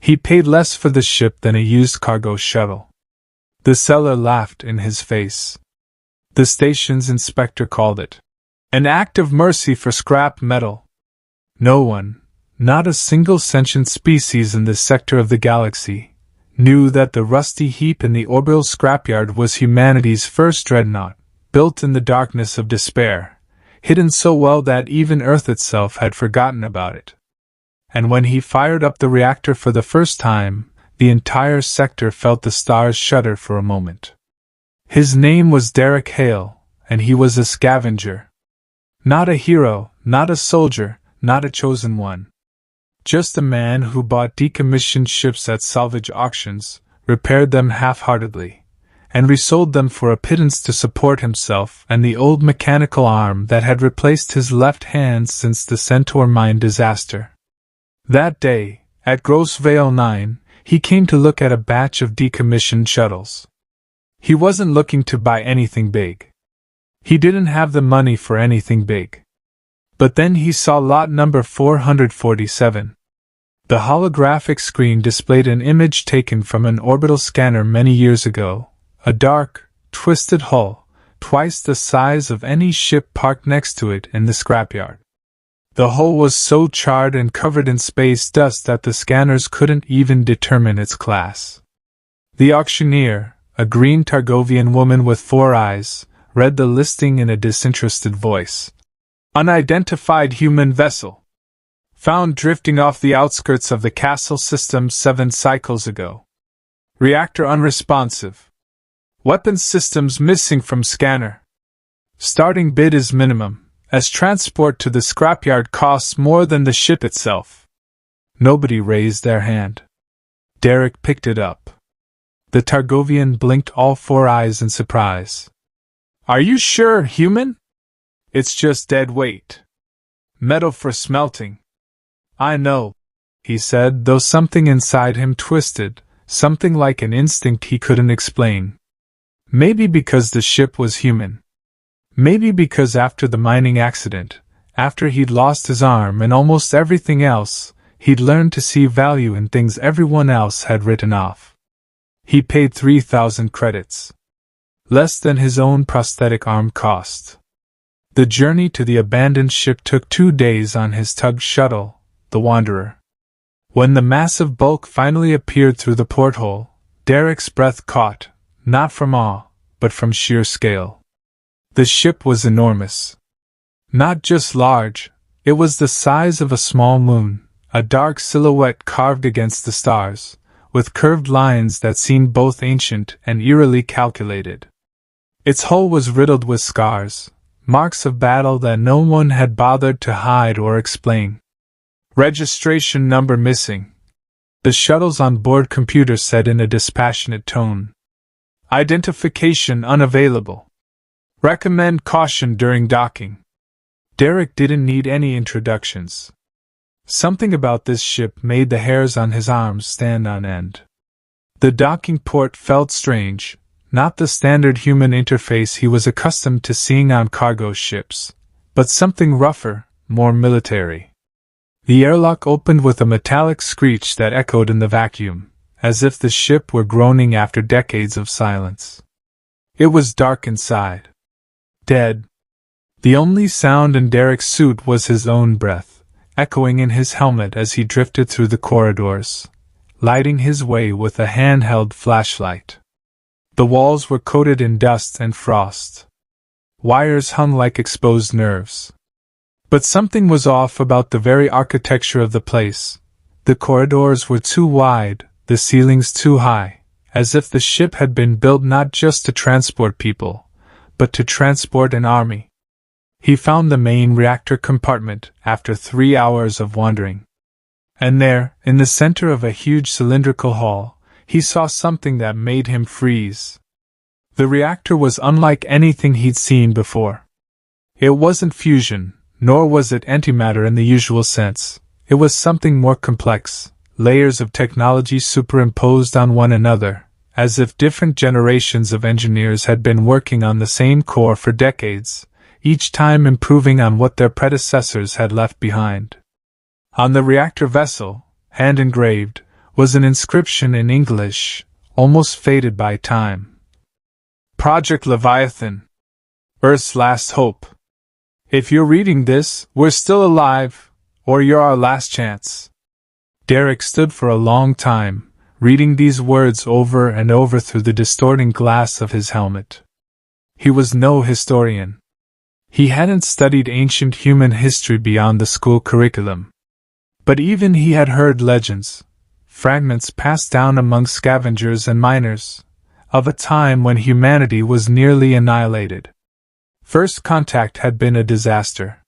He paid less for the ship than a used cargo shuttle. The seller laughed in his face. The station's inspector called it an act of mercy for scrap metal. No one, not a single sentient species in this sector of the galaxy, knew that the rusty heap in the orbital scrapyard was humanity's first dreadnought, built in the darkness of despair, hidden so well that even Earth itself had forgotten about it. And when he fired up the reactor for the first time, the entire sector felt the stars shudder for a moment. His name was Derek Hale, and he was a scavenger. Not a hero, not a soldier, not a chosen one. Just a man who bought decommissioned ships at salvage auctions, repaired them half-heartedly, and resold them for a pittance to support himself and the old mechanical arm that had replaced his left hand since the Centaur mine disaster. That day, at Gross Vale 9, he came to look at a batch of decommissioned shuttles. He wasn't looking to buy anything big. He didn't have the money for anything big. But then he saw lot number 447. The holographic screen displayed an image taken from an orbital scanner many years ago, a dark, twisted hull, twice the size of any ship parked next to it in the scrapyard. The hull was so charred and covered in space dust that the scanners couldn't even determine its class. The auctioneer, a green Targovian woman with 4 eyes, read the listing in a disinterested voice. Unidentified human vessel. Found drifting off the outskirts of the castle system 7 cycles ago. Reactor unresponsive. Weapons systems missing from scanner. Starting bid is minimum, as transport to the scrapyard costs more than the ship itself. Nobody raised their hand. Derek picked it up. The Targovian blinked all 4 eyes in surprise. Are you sure, human? It's just dead weight. Metal for smelting. I know, he said, though something inside him twisted, something like an instinct he couldn't explain. Maybe because the ship was human. Maybe because after the mining accident, after he'd lost his arm and almost everything else, he'd learned to see value in things everyone else had written off. He paid 3,000 credits. Less than his own prosthetic arm cost. The journey to the abandoned ship took 2 days on his tug shuttle, the Wanderer. When the massive bulk finally appeared through the porthole, Derek's breath caught, not from awe, but from sheer scale. The ship was enormous. Not just large, it was the size of a small moon, a dark silhouette carved against the stars, with curved lines that seemed both ancient and eerily calculated. Its hull was riddled with scars, marks of battle that no one had bothered to hide or explain. Registration number missing, the shuttle's on-board computer said in a dispassionate tone. Identification unavailable. Recommend caution during docking. Derek didn't need any introductions. Something about this ship made the hairs on his arms stand on end. The docking port felt strange, not the standard human interface he was accustomed to seeing on cargo ships, but something rougher, more military. The airlock opened with a metallic screech that echoed in the vacuum, as if the ship were groaning after decades of silence. It was dark inside. Dead. The only sound in Derek's suit was his own breath, echoing in his helmet as he drifted through the corridors, lighting his way with a handheld flashlight. The walls were coated in dust and frost. Wires hung like exposed nerves. But something was off about the very architecture of the place. The corridors were too wide, the ceilings too high, as if the ship had been built not just to transport people, but to transport an army. He found the main reactor compartment after 3 hours of wandering. And there, in the center of a huge cylindrical hall, he saw something that made him freeze. The reactor was unlike anything he'd seen before. It wasn't fusion, nor was it antimatter in the usual sense. It was something more complex, layers of technology superimposed on one another, as if different generations of engineers had been working on the same core for decades, each time improving on what their predecessors had left behind. On the reactor vessel, hand-engraved, was an inscription in English, almost faded by time. Project Leviathan. Earth's last hope. If you're reading this, we're still alive, or you're our last chance. Derek stood for a long time, reading these words over and over through the distorting glass of his helmet. He was no historian. He hadn't studied ancient human history beyond the school curriculum. But even he had heard legends, fragments passed down among scavengers and miners, of a time when humanity was nearly annihilated. First contact had been a disaster.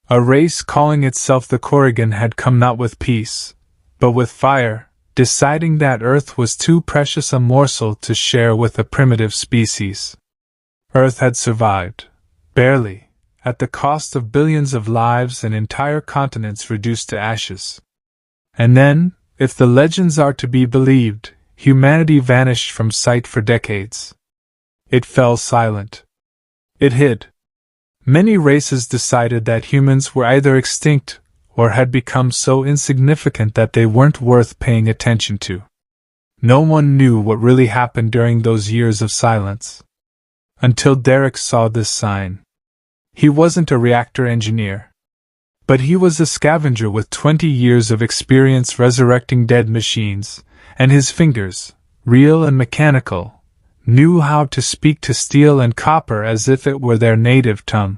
A race calling itself the Corrigan had come not with peace, but with fire, deciding that Earth was too precious a morsel to share with a primitive species. Earth had survived, barely, at the cost of billions of lives and entire continents reduced to ashes. And then, if the legends are to be believed, humanity vanished from sight for decades. It fell silent. It hid. Many races decided that humans were either extinct or had become so insignificant that they weren't worth paying attention to. No one knew what really happened during those years of silence. Until Derek saw this sign. He wasn't a reactor engineer. But he was a scavenger with 20 years of experience resurrecting dead machines, and his fingers, real and mechanical, knew how to speak to steel and copper as if it were their native tongue.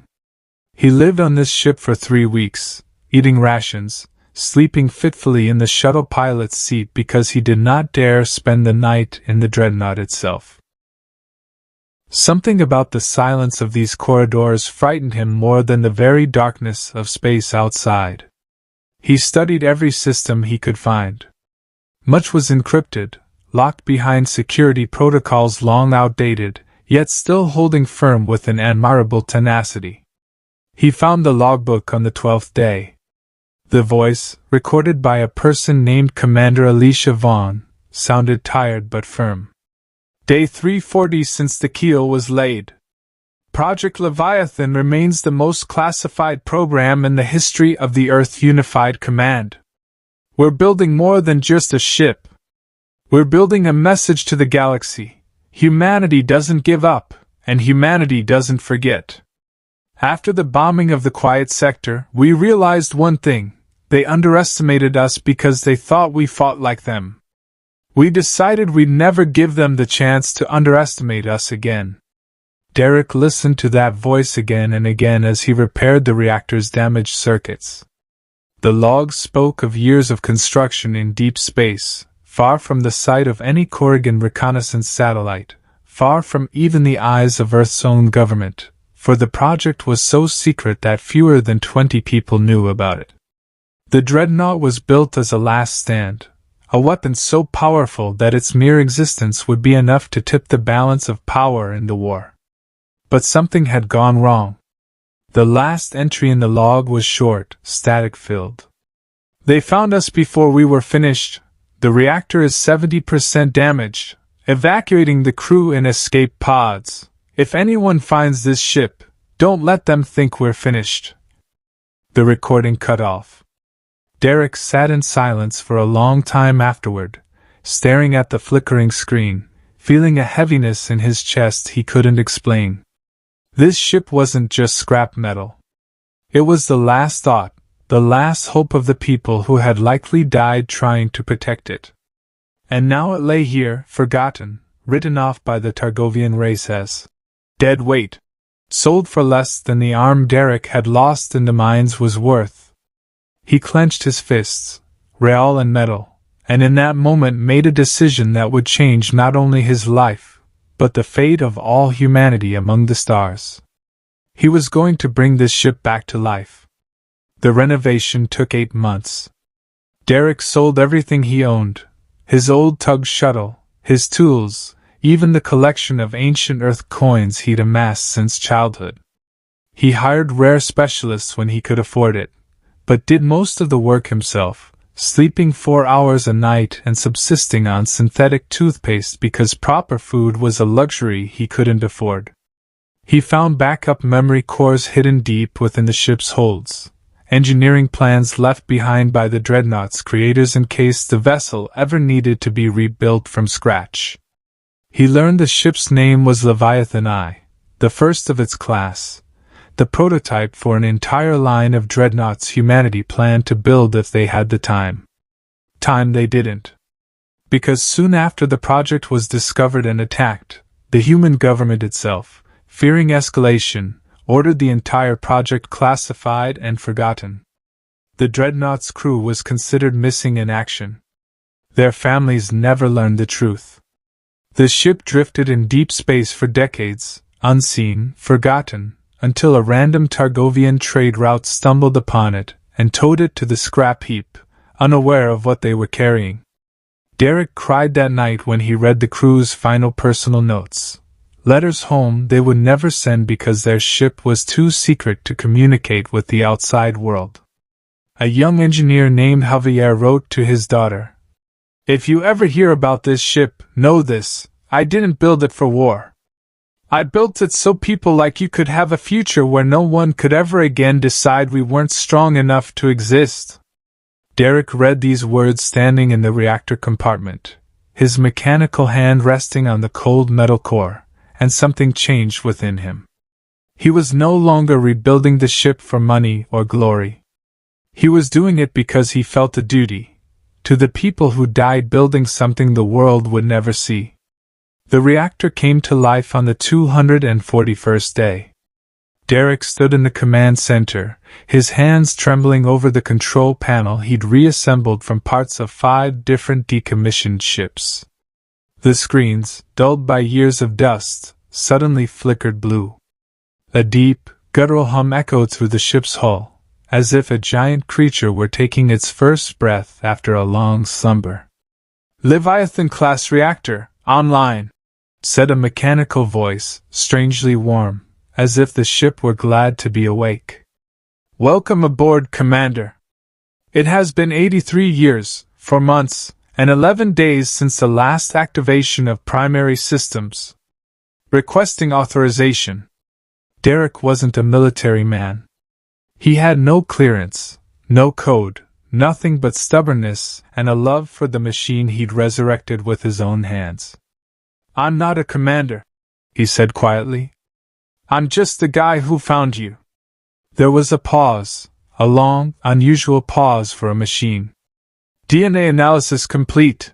He lived on this ship for 3 weeks, eating rations, sleeping fitfully in the shuttle pilot's seat because he did not dare spend the night in the Dreadnought itself. Something about the silence of these corridors frightened him more than the very darkness of space outside. He studied every system he could find. Much was encrypted, locked behind security protocols long outdated, yet still holding firm with an admirable tenacity. He found the logbook on the 12th day. The voice, recorded by a person named Commander Alicia Vaughn, sounded tired but firm. Day 340 since the keel was laid. Project Leviathan remains the most classified program in the history of the Earth Unified Command. We're building more than just a ship. We're building a message to the galaxy. Humanity doesn't give up, and humanity doesn't forget. After the bombing of the Quiet Sector, we realized one thing. They underestimated us because they thought we fought like them. We decided we'd never give them the chance to underestimate us again. Derek listened to that voice again and again as he repaired the reactor's damaged circuits. The logs spoke of years of construction in deep space, far from the sight of any Corrigan reconnaissance satellite, far from even the eyes of Earth's own government, for the project was so secret that fewer than 20 people knew about it. The Dreadnought was built as a last stand, a weapon so powerful that its mere existence would be enough to tip the balance of power in the war. But something had gone wrong. The last entry in the log was short, static-filled. They found us before we were finished. The reactor is 70% damaged, evacuating the crew in escape pods. If anyone finds this ship, don't let them think we're finished. The recording cut off. Derek sat in silence for a long time afterward, staring at the flickering screen, feeling a heaviness in his chest he couldn't explain. This ship wasn't just scrap metal. It was the last thought, the last hope of the people who had likely died trying to protect it. And now it lay here, forgotten, written off by the Targovian race as dead weight, sold for less than the arm Derek had lost in the mines was worth. He clenched his fists, real and metal, and in that moment made a decision that would change not only his life, but the fate of all humanity among the stars. He was going to bring this ship back to life. The renovation took 8 months. Derek sold everything he owned, his old tug shuttle, his tools, even the collection of ancient Earth coins he'd amassed since childhood. He hired rare specialists when he could afford it, but did most of the work himself, sleeping 4 hours a night and subsisting on synthetic toothpaste because proper food was a luxury he couldn't afford. He found backup memory cores hidden deep within the ship's holds, engineering plans left behind by the Dreadnought's creators in case the vessel ever needed to be rebuilt from scratch. He learned the ship's name was Leviathan I, the first of its class, the prototype for an entire line of dreadnoughts humanity planned to build if they had the time. Time they didn't. Because soon after the project was discovered and attacked, the human government itself, fearing escalation, ordered the entire project classified and forgotten. The Dreadnought's crew was considered missing in action. Their families never learned the truth. The ship drifted in deep space for decades, unseen, forgotten, until a random Targovian trade route stumbled upon it and towed it to the scrap heap, unaware of what they were carrying. Derek cried that night when he read the crew's final personal notes. Letters home they would never send because their ship was too secret to communicate with the outside world. A young engineer named Javier wrote to his daughter, "If you ever hear about this ship, know this, I didn't build it for war. I built it so people like you could have a future where no one could ever again decide we weren't strong enough to exist." Derek read these words standing in the reactor compartment, his mechanical hand resting on the cold metal core, and something changed within him. He was no longer rebuilding the ship for money or glory. He was doing it because he felt a duty to the people who died building something the world would never see. The reactor came to life on the 241st day. Derek stood in the command center, his hands trembling over the control panel he'd reassembled from parts of 5 different decommissioned ships. The screens, dulled by years of dust, suddenly flickered blue. A deep, guttural hum echoed through the ship's hull, as if a giant creature were taking its first breath after a long slumber. "Leviathan-class reactor, online," said a mechanical voice, strangely warm, as if the ship were glad to be awake. "Welcome aboard, Commander. It has been 83 years, 4 months, and 11 days since the last activation of primary systems. Requesting authorization." Derek wasn't a military man. He had no clearance, no code, nothing but stubbornness and a love for the machine he'd resurrected with his own hands. "I'm not a commander," he said quietly. "I'm just the guy who found you." There was a pause, a long, unusual pause for a machine. "DNA analysis complete,"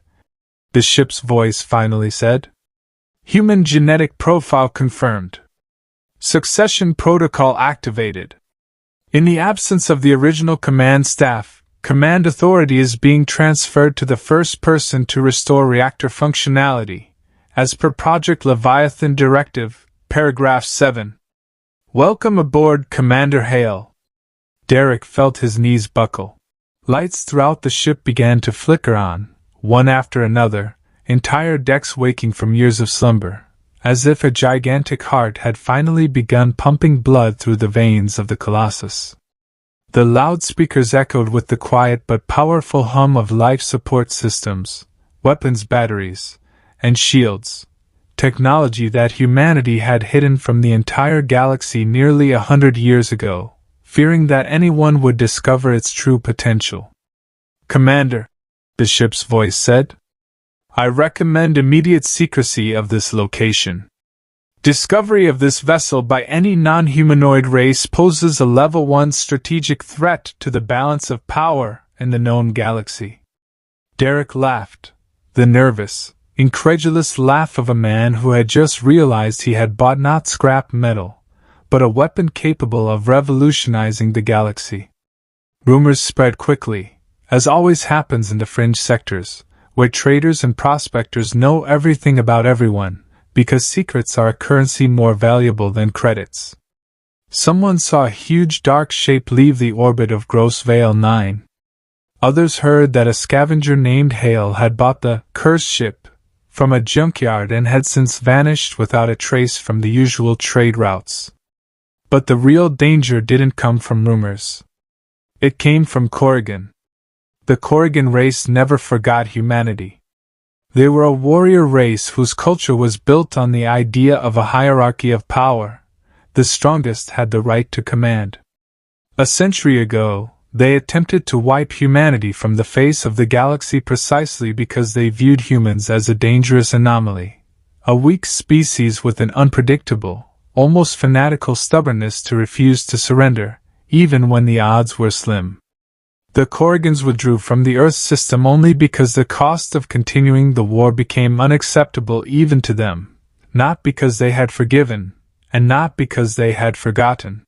the ship's voice finally said. "Human genetic profile confirmed. Succession protocol activated. In the absence of the original command staff, command authority is being transferred to the first person to restore reactor functionality, as per Project Leviathan Directive, Paragraph 7. Welcome aboard, Commander Hale." Derek felt his knees buckle. Lights throughout the ship began to flicker on, one after another, entire decks waking from years of slumber, as if a gigantic heart had finally begun pumping blood through the veins of the Colossus. The loudspeakers echoed with the quiet but powerful hum of life support systems, weapons batteries, and shields, technology that humanity had hidden from the entire galaxy nearly 100 years ago, fearing that anyone would discover its true potential. "Commander," the ship's voice said, "I recommend immediate secrecy of this location. Discovery of this vessel by any non-humanoid race poses a Level 1 strategic threat to the balance of power in the known galaxy." Derek laughed, the nervous, incredulous laugh of a man who had just realized he had bought not scrap metal, but a weapon capable of revolutionizing the galaxy. Rumors spread quickly, as always happens in the fringe sectors, where traders and prospectors know everything about everyone, because secrets are a currency more valuable than credits. Someone saw a huge dark shape leave the orbit of Gross Vale 9. Others heard that a scavenger named Hale had bought the cursed ship from a junkyard and had since vanished without a trace from the usual trade routes. But the real danger didn't come from rumors. It came from Corrigan. The Corrigan race never forgot humanity. They were a warrior race whose culture was built on the idea of a hierarchy of power. The strongest had the right to command. A century ago, they attempted to wipe humanity from the face of the galaxy precisely because they viewed humans as a dangerous anomaly, a weak species with an unpredictable, almost fanatical stubbornness to refuse to surrender, even when the odds were slim. The Korrigans withdrew from the Earth system only because the cost of continuing the war became unacceptable even to them, not because they had forgiven, and not because they had forgotten.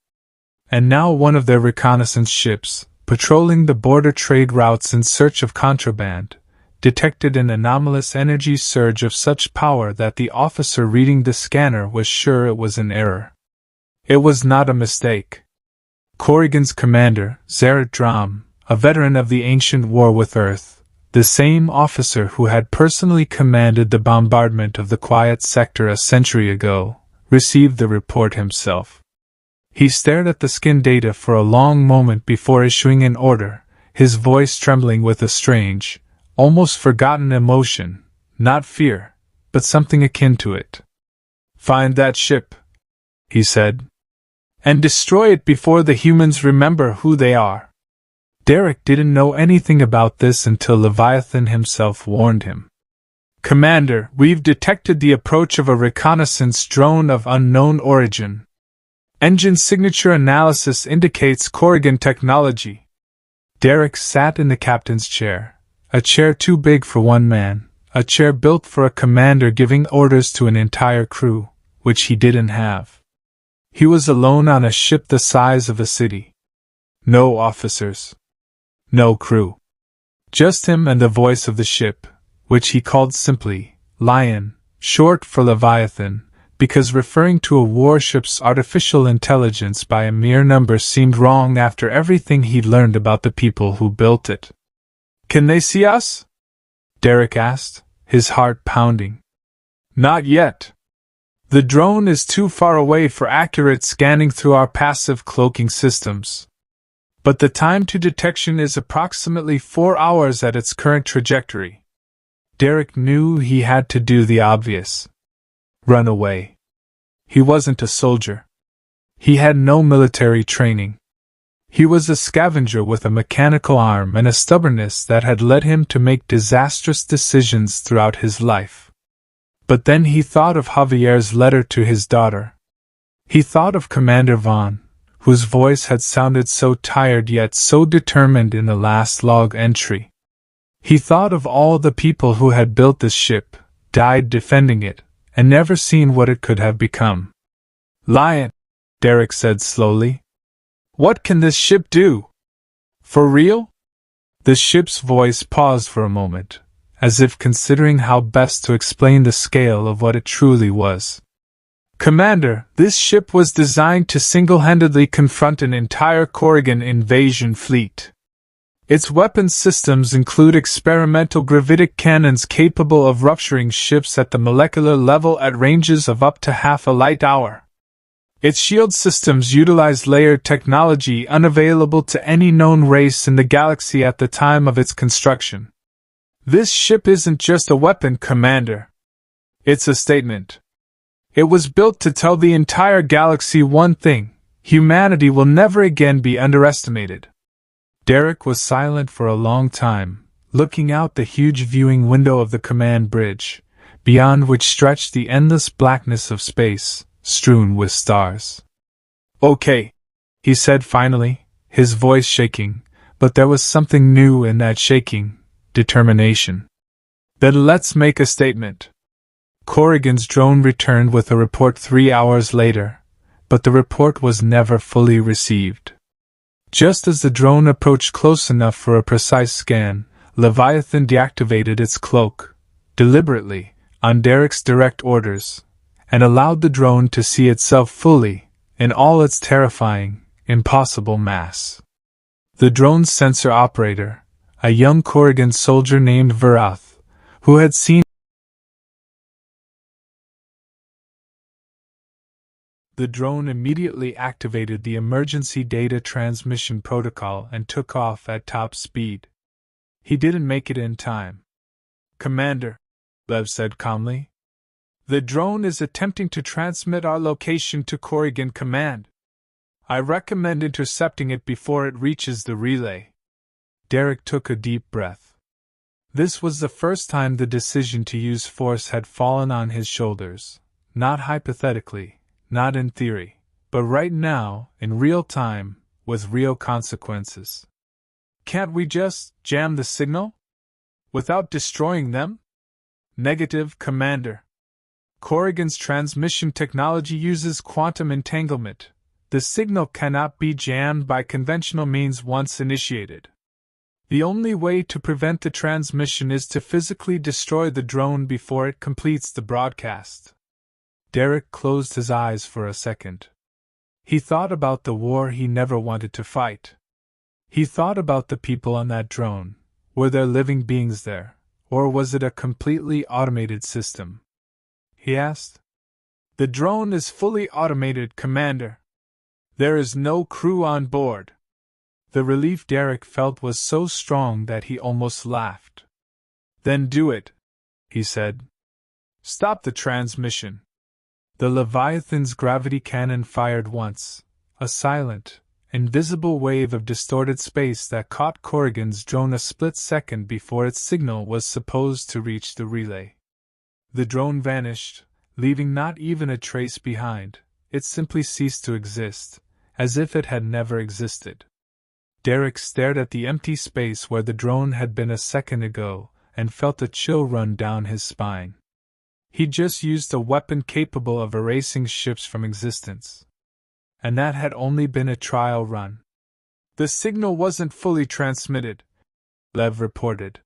And now one of their reconnaissance ships, patrolling the border trade routes in search of contraband, detected an anomalous energy surge of such power that the officer reading the scanner was sure it was an error. It was not a mistake. Korrigan's commander, Zaret Dram, a veteran of the ancient war with Earth, the same officer who had personally commanded the bombardment of the Quiet Sector a century ago, received the report himself. He stared at the skin data for a long moment before issuing an order, his voice trembling with a strange, almost forgotten emotion, not fear, but something akin to it. "Find that ship," he said, "and destroy it before the humans remember who they are." Derek didn't know anything about this until Leviathan himself warned him. "Commander, we've detected the approach of a reconnaissance drone of unknown origin. Engine signature analysis indicates Korrigan technology." Derek sat in the captain's chair, a chair too big for one man, a chair built for a commander giving orders to an entire crew, which he didn't have. He was alone on a ship the size of a city. No officers. No crew. Just him and the voice of the ship, which he called simply Lion, short for Leviathan, because referring to a warship's artificial intelligence by a mere number seemed wrong after everything he'd learned about the people who built it. "Can they see us?" Derek asked, his heart pounding. "Not yet. The drone is too far away for accurate scanning through our passive cloaking systems. But the time to detection is approximately 4 hours at its current trajectory." Derek knew he had to do the obvious. Run away. He wasn't a soldier. He had no military training. He was a scavenger with a mechanical arm and a stubbornness that had led him to make disastrous decisions throughout his life. But then he thought of Javier's letter to his daughter. He thought of Commander Vaughn, whose voice had sounded so tired yet so determined in the last log entry. He thought of all the people who had built this ship, died defending it, and never seen what it could have become. "Lion," Derek said slowly. "What can this ship do? For real?" The ship's voice paused for a moment, as if considering how best to explain the scale of what it truly was. "Commander, this ship was designed to single-handedly confront an entire Korrigan invasion fleet. Its weapons systems include experimental gravitic cannons capable of rupturing ships at the molecular level at ranges of up to half a light hour. Its shield systems utilize layered technology unavailable to any known race in the galaxy at the time of its construction. This ship isn't just a weapon, Commander. It's a statement. It was built to tell the entire galaxy one thing: humanity will never again be underestimated." Derek was silent for a long time, looking out the huge viewing window of the command bridge, beyond which stretched the endless blackness of space, strewn with stars. "Okay," he said finally, his voice shaking, but there was something new in that shaking: determination. "Then let's make a statement." Korrigan's drone returned with a report 3 hours later, but the report was never fully received. Just as the drone approached close enough for a precise scan, Leviathan deactivated its cloak, deliberately, on Derek's direct orders, and allowed the drone to see itself fully, in all its terrifying, impossible mass. The drone's sensor operator, a young Korrigan soldier named Verath, who had seen the drone, immediately activated the emergency data transmission protocol and took off at top speed. He didn't make it in time. "Commander," Lev said calmly, "the drone is attempting to transmit our location to Korrigan Command." I recommend intercepting it before it reaches the relay. Derek took a deep breath. This was the first time the decision to use force had fallen on his shoulders, not hypothetically, not in theory, but right now, in real time, with real consequences. Can't we just jam the signal? Without destroying them? Negative, Commander. Corrigan's transmission technology uses quantum entanglement. The signal cannot be jammed by conventional means once initiated. The only way to prevent the transmission is to physically destroy the drone before it completes the broadcast. Derek closed his eyes for a second. He thought about the war he never wanted to fight. He thought about the people on that drone. Were there living beings there, or was it a completely automated system? He asked. The drone is fully automated, Commander. There is no crew on board. The relief Derek felt was so strong that he almost laughed. Then do it, he said. Stop the transmission. The Leviathan's gravity cannon fired once, a silent, invisible wave of distorted space that caught Corrigan's drone a split second before its signal was supposed to reach the relay. The drone vanished, leaving not even a trace behind. It simply ceased to exist, as if it had never existed. Derek stared at the empty space where the drone had been a second ago, and felt a chill run down his spine. He'd just used a weapon capable of erasing ships from existence. And that had only been a trial run. The signal wasn't fully transmitted, Lev reported.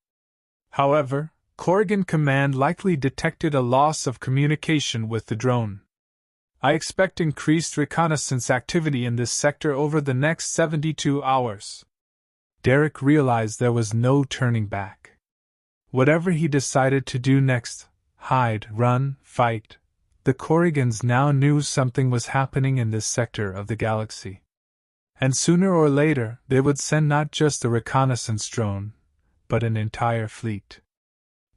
However, Corrigan Command likely detected a loss of communication with the drone. I expect increased reconnaissance activity in this sector over the next 72 hours. Derek realized there was no turning back. Whatever he decided to do next, hide, run, fight, the Corrigans now knew something was happening in this sector of the galaxy. And sooner or later, they would send not just a reconnaissance drone, but an entire fleet.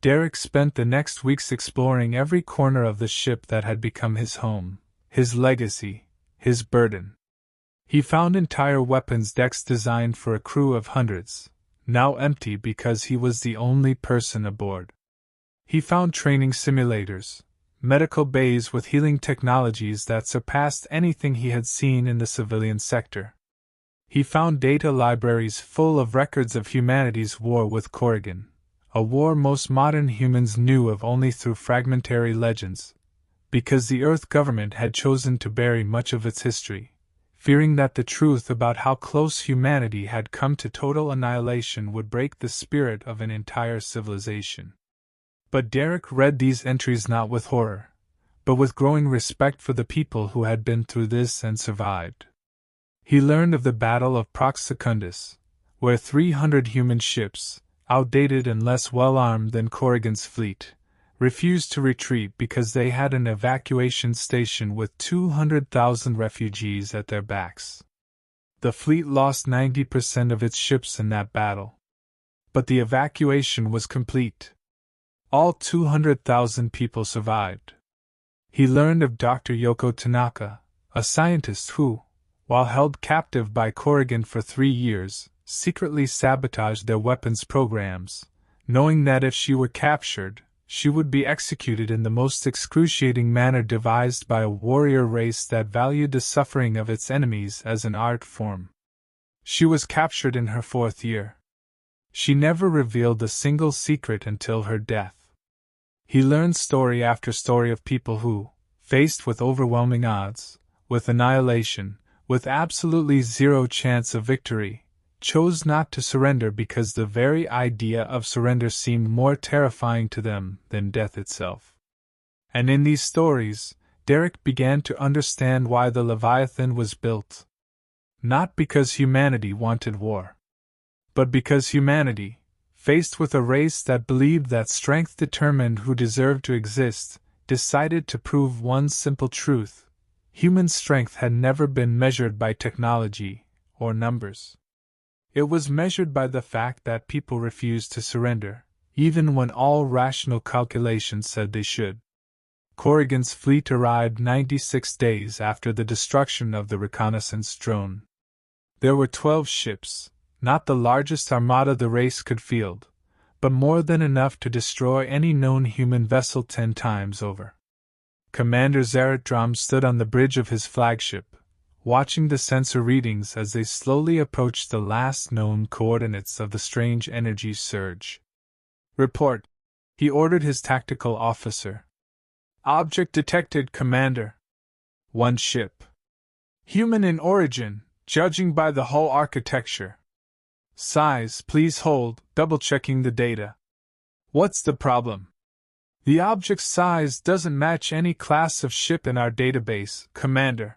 Derek spent the next weeks exploring every corner of the ship that had become his home, his legacy, his burden. He found entire weapons decks designed for a crew of hundreds, now empty because he was the only person aboard. He found training simulators, medical bays with healing technologies that surpassed anything he had seen in the civilian sector. He found data libraries full of records of humanity's war with Corrigan, a war most modern humans knew of only through fragmentary legends, because the Earth government had chosen to bury much of its history, fearing that the truth about how close humanity had come to total annihilation would break the spirit of an entire civilization. But Derek read these entries not with horror, but with growing respect for the people who had been through this and survived. He learned of the Battle of Prox Secundus, where 300 human ships, outdated and less well-armed than Corrigan's fleet, refused to retreat because they had an evacuation station with 200,000 refugees at their backs. The fleet lost 90% of its ships in that battle. But the evacuation was complete. All 200,000 people survived. He learned of Dr. Yoko Tanaka, a scientist who, while held captive by Corrigan for 3 years, secretly sabotaged their weapons programs, knowing that if she were captured, she would be executed in the most excruciating manner devised by a warrior race that valued the suffering of its enemies as an art form. She was captured in her 4th year. She never revealed a single secret until her death. He learned story after story of people who, faced with overwhelming odds, with annihilation, with absolutely zero chance of victory, chose not to surrender because the very idea of surrender seemed more terrifying to them than death itself. And in these stories, Derek began to understand why the Leviathan was built. Not because humanity wanted war, but because humanity, faced with a race that believed that strength determined who deserved to exist, decided to prove one simple truth: human strength had never been measured by technology or numbers. It was measured by the fact that people refused to surrender, even when all rational calculations said they should. Corrigan's fleet arrived 96 days after the destruction of the reconnaissance drone. There were 12 ships, not the largest armada the race could field, but more than enough to destroy any known human vessel 10 times over. Commander Zeratdrom stood on the bridge of his flagship, watching the sensor readings as they slowly approached the last known coordinates of the strange energy surge. "Report," he ordered his tactical officer. "Object detected, Commander. 1 ship. Human in origin, judging by the hull architecture. Size, please hold, double-checking the data." "What's the problem?" "The object's size doesn't match any class of ship in our database, Commander.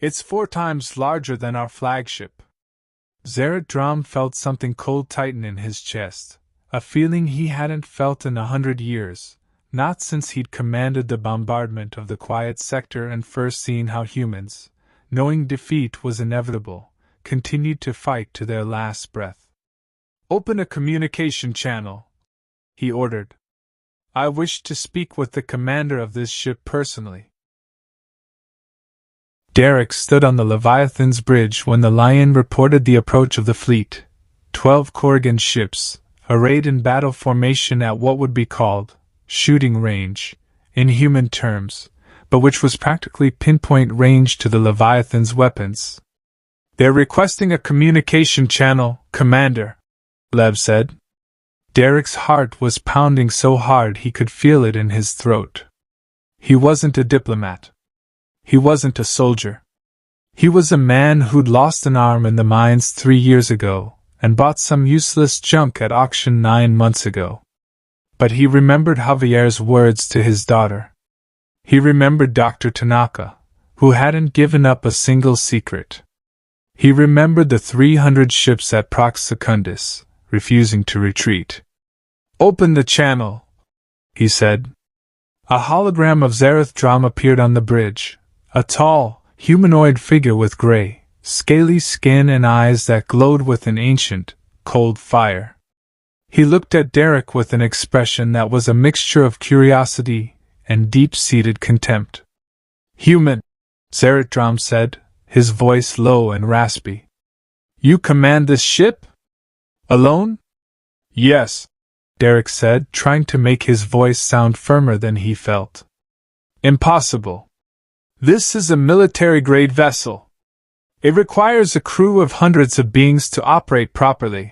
It's 4 times larger than our flagship." Zeratdrom felt something cold tighten in his chest, a feeling he hadn't felt in 100 years, not since he'd commanded the bombardment of the quiet sector and first seen how humans, knowing defeat was inevitable, continued to fight to their last breath. "Open a communication channel," he ordered. "I wish to speak with the commander of this ship personally." Derek stood on the Leviathan's bridge when the Lion reported the approach of the fleet, 12 Corrigan ships, arrayed in battle formation at what would be called shooting range, in human terms, but which was practically pinpoint range to the Leviathan's weapons. "They're requesting a communication channel, Commander," Lev said. Derek's heart was pounding so hard he could feel it in his throat. He wasn't a diplomat. He wasn't a soldier. He was a man who'd lost an arm in the mines 3 years ago, and bought some useless junk at auction 9 months ago. But he remembered Javier's words to his daughter. He remembered Dr. Tanaka, who hadn't given up a single secret. He remembered the 300 ships at Prox Secundus, refusing to retreat. "Open the channel," he said. A hologram of Zeratdrom appeared on the bridge, a tall, humanoid figure with gray, scaly skin and eyes that glowed with an ancient, cold fire. He looked at Derek with an expression that was a mixture of curiosity and deep-seated contempt. "Human," Zeratdrom said, his voice low and raspy. "You command this ship? Alone?" "Yes," Derek said, trying to make his voice sound firmer than he felt. "Impossible. This is a military-grade vessel. It requires a crew of hundreds of beings to operate properly.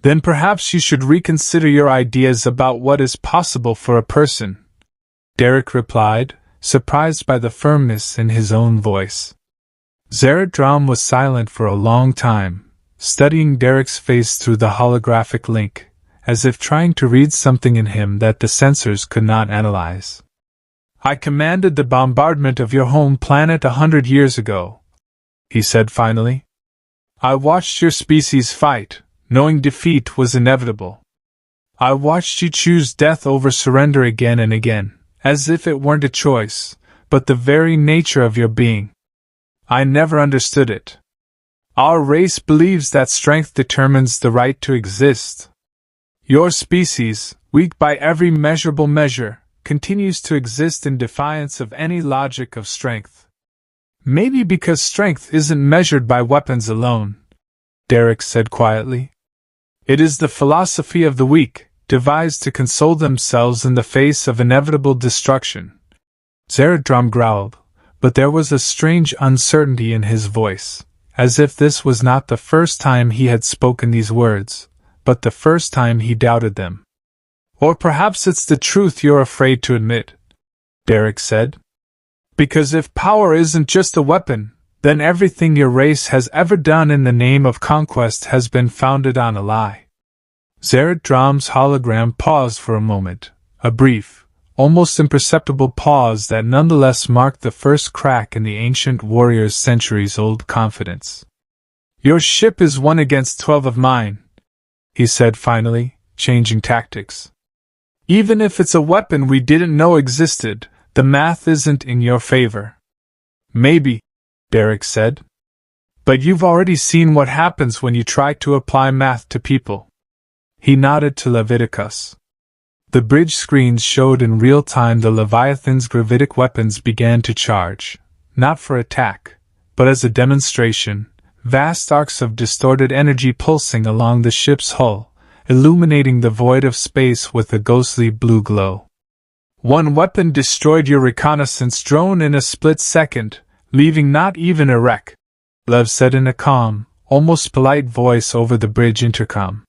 Then perhaps you should reconsider your ideas about what is possible for a person," Derek replied, surprised by the firmness in his own voice. Zeratdrom was silent for a long time, studying Derek's face through the holographic link, as if trying to read something in him that the sensors could not analyze. "I commanded the bombardment of your home planet 100 years ago," he said finally. "I watched your species fight, knowing defeat was inevitable. I watched you choose death over surrender again and again, as if it weren't a choice, but the very nature of your being. I never understood it. Our race believes that strength determines the right to exist. Your species, weak by every measurable measure, continues to exist in defiance of any logic of strength. Maybe because strength isn't measured by weapons alone," Derek said quietly. "It is the philosophy of the weak, devised to console themselves in the face of inevitable destruction." Zeratdrom growled, but there was a strange uncertainty in his voice, as if this was not the first time he had spoken these words, but the first time he doubted them. "Or perhaps it's the truth you're afraid to admit," Derek said. "Because if power isn't just a weapon, then everything your race has ever done in the name of conquest has been founded on a lie." Zeratdrom's hologram paused for a moment, a brief, almost imperceptible pause that nonetheless marked the first crack in the ancient warrior's centuries-old confidence. "Your ship is 1 against 12 of mine," he said finally, changing tactics. "Even if it's a weapon we didn't know existed, the math isn't in your favor." "Maybe," Derek said. "But you've already seen what happens when you try to apply math to people." He nodded to Leviticus. The bridge screens showed in real time the Leviathan's gravitic weapons began to charge, not for attack, but as a demonstration, vast arcs of distorted energy pulsing along the ship's hull, illuminating the void of space with a ghostly blue glow. One weapon destroyed your reconnaissance drone in a split second, leaving not even a wreck, Lev said in a calm, almost polite voice over the bridge intercom.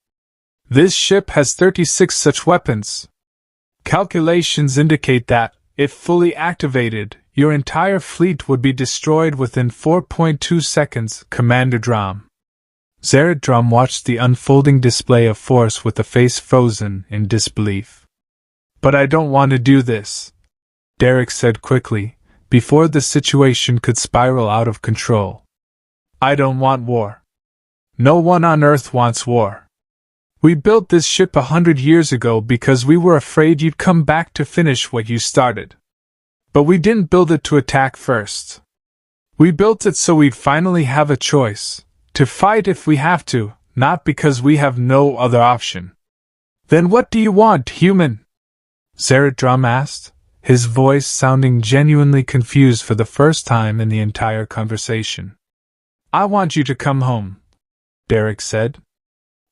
This ship has 36 such weapons. Calculations indicate that, if fully activated, your entire fleet would be destroyed within 4.2 seconds, Commander Drum. Zared Drum watched the unfolding display of force with a face frozen in disbelief. But I don't want to do this, Derek said quickly, before the situation could spiral out of control. I don't want war. No one on Earth wants war. We built this ship 100 years ago because we were afraid you'd come back to finish what you started. But we didn't build it to attack first. We built it so we'd finally have a choice, to fight if we have to, not because we have no other option. Then what do you want, human? Zared Drum asked, his voice sounding genuinely confused for the first time in the entire conversation. I want you to come home, Derek said.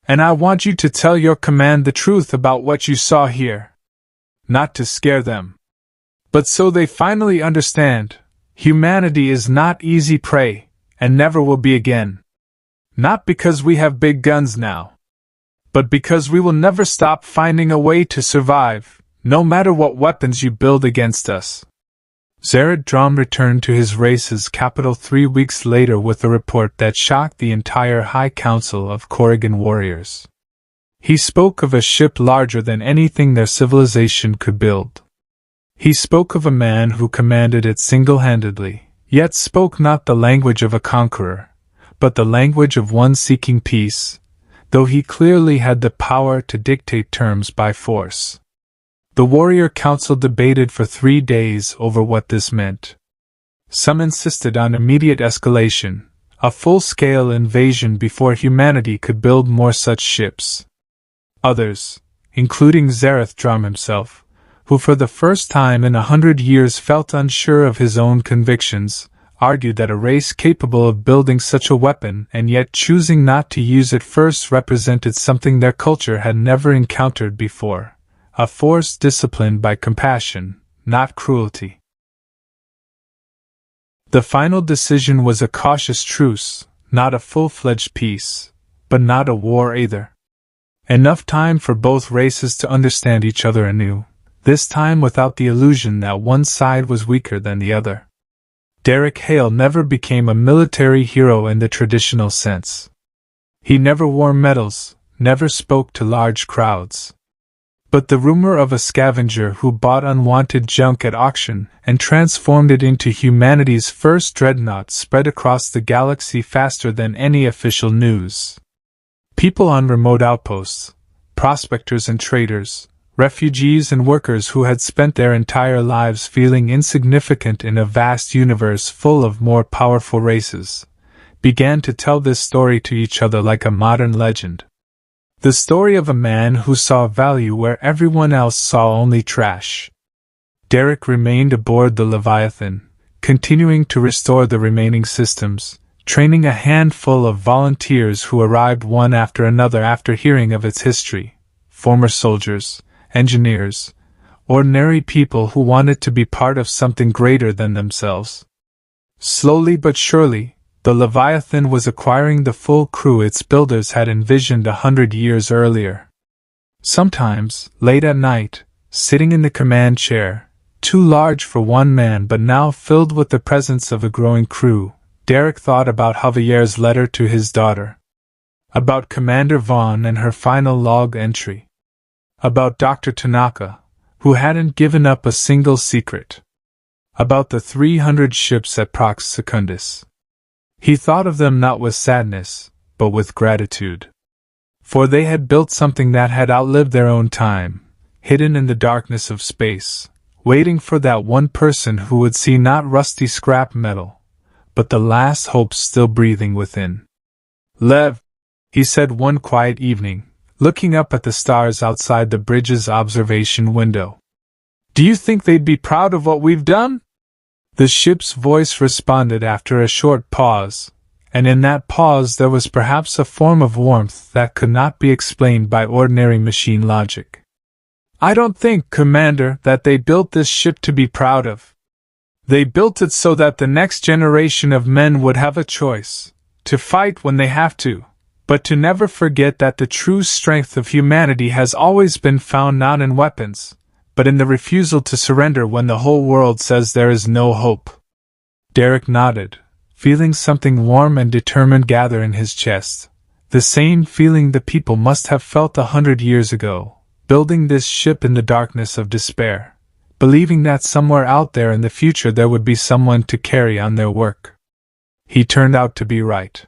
And I want you to tell your command the truth about what you saw here. Not to scare them, but so they finally understand, humanity is not easy prey, and never will be again. Not because we have big guns now, but because we will never stop finding a way to survive, no matter what weapons you build against us. Zared Drum returned to his race's capital 3 weeks later with a report that shocked the entire High Council of Corrigan warriors. He spoke of a ship larger than anything their civilization could build. He spoke of a man who commanded it single-handedly, yet spoke not the language of a conqueror, but the language of one seeking peace, though he clearly had the power to dictate terms by force. The warrior council debated for 3 days over what this meant. Some insisted on immediate escalation, a full-scale invasion before humanity could build more such ships. Others, including Zared Drum himself, who for the first time in 100 years felt unsure of his own convictions, argued that a race capable of building such a weapon and yet choosing not to use it first represented something their culture had never encountered before. A force disciplined by compassion, not cruelty. The final decision was a cautious truce, not a full-fledged peace, but not a war either. Enough time for both races to understand each other anew, this time without the illusion that one side was weaker than the other. Derek Hale never became a military hero in the traditional sense. He never wore medals, never spoke to large crowds. But the rumor of a scavenger who bought unwanted junk at auction and transformed it into humanity's first dreadnought spread across the galaxy faster than any official news. People on remote outposts, prospectors and traders, refugees and workers who had spent their entire lives feeling insignificant in a vast universe full of more powerful races, began to tell this story to each other like a modern legend. The story of a man who saw value where everyone else saw only trash. Derek remained aboard the Leviathan, continuing to restore the remaining systems, training a handful of volunteers who arrived one after another after hearing of its history, former soldiers, engineers, ordinary people who wanted to be part of something greater than themselves. Slowly but surely, the Leviathan was acquiring the full crew its builders had envisioned 100 years earlier. Sometimes, late at night, sitting in the command chair, too large for one man but now filled with the presence of a growing crew, Derek thought about Javier's letter to his daughter. About Commander Vaughn and her final log entry. About Dr. Tanaka, who hadn't given up a single secret. About the 300 ships at Prox Secundus. He thought of them not with sadness, but with gratitude. For they had built something that had outlived their own time, hidden in the darkness of space, waiting for that one person who would see not rusty scrap metal, but the last hope still breathing within. Lev, he said one quiet evening, looking up at the stars outside the bridge's observation window. "Do you think they'd be proud of what we've done?" The ship's voice responded after a short pause, and in that pause there was perhaps a form of warmth that could not be explained by ordinary machine logic. "I don't think, Commander, that they built this ship to be proud of. They built it so that the next generation of men would have a choice, to fight when they have to, but to never forget that the true strength of humanity has always been found not in weapons, but in the refusal to surrender when the whole world says there is no hope." Derek nodded, feeling something warm and determined gather in his chest, the same feeling the people must have felt 100 years ago, building this ship in the darkness of despair, believing that somewhere out there in the future there would be someone to carry on their work. He turned out to be right.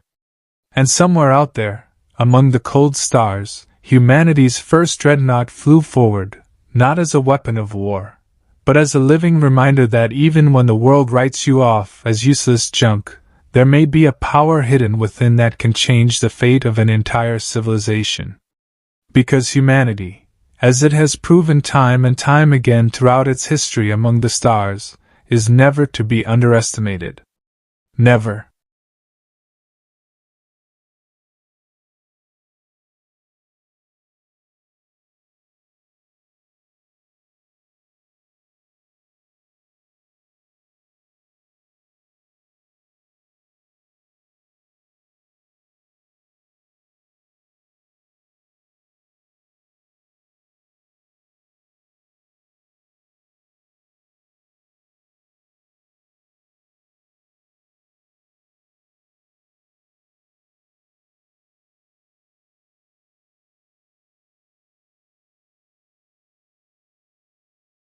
And somewhere out there, among the cold stars, humanity's first dreadnought flew forward, not as a weapon of war, but as a living reminder that even when the world writes you off as useless junk, there may be a power hidden within that can change the fate of an entire civilization. Because humanity, as it has proven time and time again throughout its history among the stars, is never to be underestimated. Never.